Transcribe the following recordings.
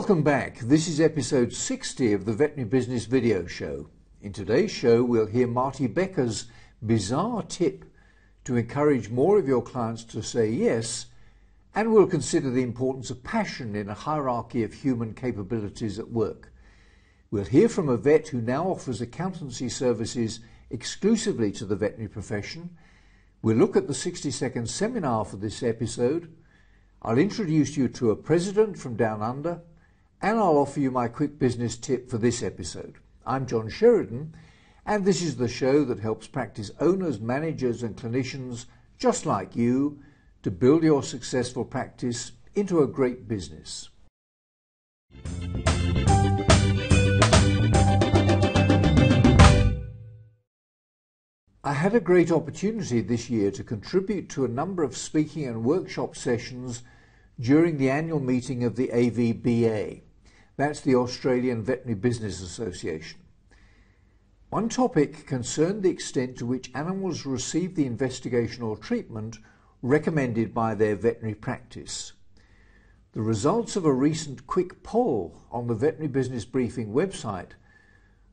Welcome back. This is episode 60 of the Veterinary Business Video Show. In today's show, we'll hear Marty Becker's bizarre tip to encourage more of your clients to say yes, and we'll consider the importance of passion in a hierarchy of human capabilities at work. We'll hear from a vet who now offers accountancy services exclusively to the veterinary profession. We'll look at the 60-second seminar for this episode. I'll introduce you to a president from Down Under, and I'll offer you my quick business tip for this episode. I'm John Sheridan, and this is the show that helps practice owners, managers and clinicians just like you to build your successful practice into a great business. I had a great opportunity this year to contribute to a number of speaking and workshop sessions during the annual meeting of the AVBA. That's the Australian Veterinary Business Association. One topic concerned the extent to which animals receive the investigation or treatment recommended by their veterinary practice. The results of a recent quick poll on the Veterinary Business Briefing website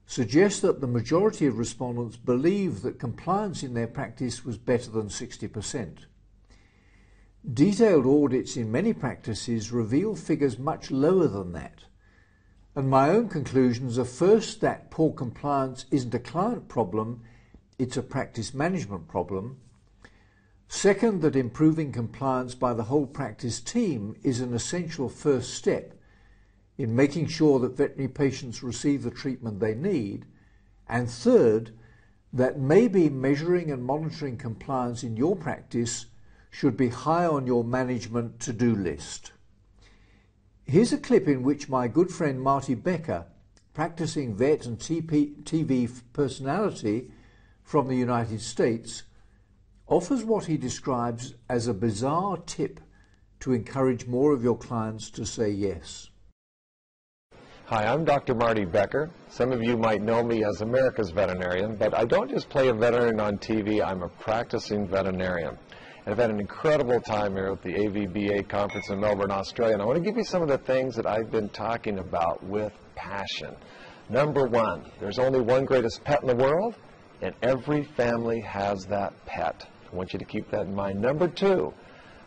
suggest that the majority of respondents believe that compliance in their practice was better than 60%. Detailed audits in many practices reveal figures much lower than that. And my own conclusions are first that poor compliance isn't a client problem, it's a practice management problem. Second, that improving compliance by the whole practice team is an essential first step in making sure that veterinary patients receive the treatment they need. And third, that maybe measuring and monitoring compliance in your practice should be high on your management to-do list. Here's a clip in which my good friend Marty Becker, practicing vet and TV personality from the United States, offers what he describes as a bizarre tip to encourage more of your clients to say yes. Hi, I'm Dr. Marty Becker. Some of you might know me as America's veterinarian, but I don't just play a veterinarian on TV, I'm a practicing veterinarian. And I've had an incredible time here at the AVBA conference in Melbourne, Australia, and I want to give you some of the things that I've been talking about with passion. Number one, there's only one greatest pet in the world, and every family has that pet. I want you to keep that in mind. Number two,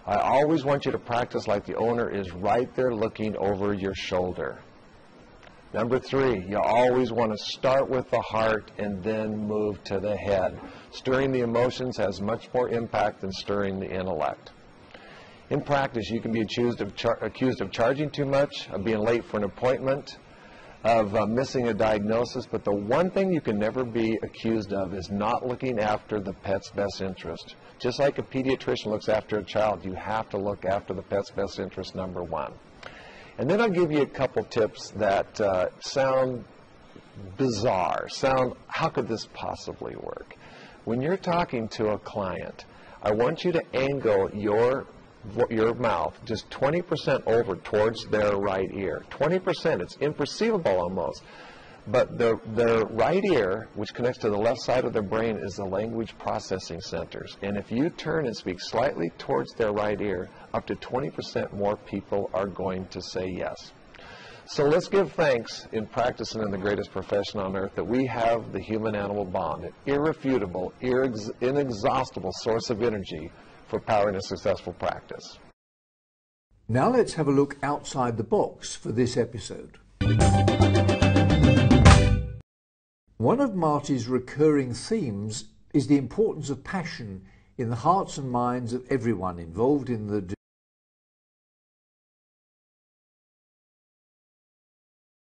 I always want you to practice like the owner is right there looking over your shoulder. Number three, you always want to start with the heart and then move to the head. Stirring the emotions has much more impact than stirring the intellect. In practice, you can be accused of charging too much, of being late for an appointment, of missing a diagnosis, but the one thing you can never be accused of is not looking after the pet's best interest. Just like a pediatrician looks after a child, you have to look after the pet's best interest, number one. And then I'll give you a couple tips that sound bizarre, how could this possibly work? When you're talking to a client, I want you to angle your mouth just 20% over towards their right ear. 20%, it's imperceivable almost. But their right ear, which connects to the left side of their brain, is the language processing centers. And if you turn and speak slightly towards their right ear, up to 20% more people are going to say yes. So let's give thanks in practicing in the greatest profession on earth that we have the human-animal bond, an irrefutable, inexhaustible source of energy for powering a successful practice. Now let's have a look outside the box for this episode. One of Marty's recurring themes is the importance of passion in the hearts and minds of everyone involved in the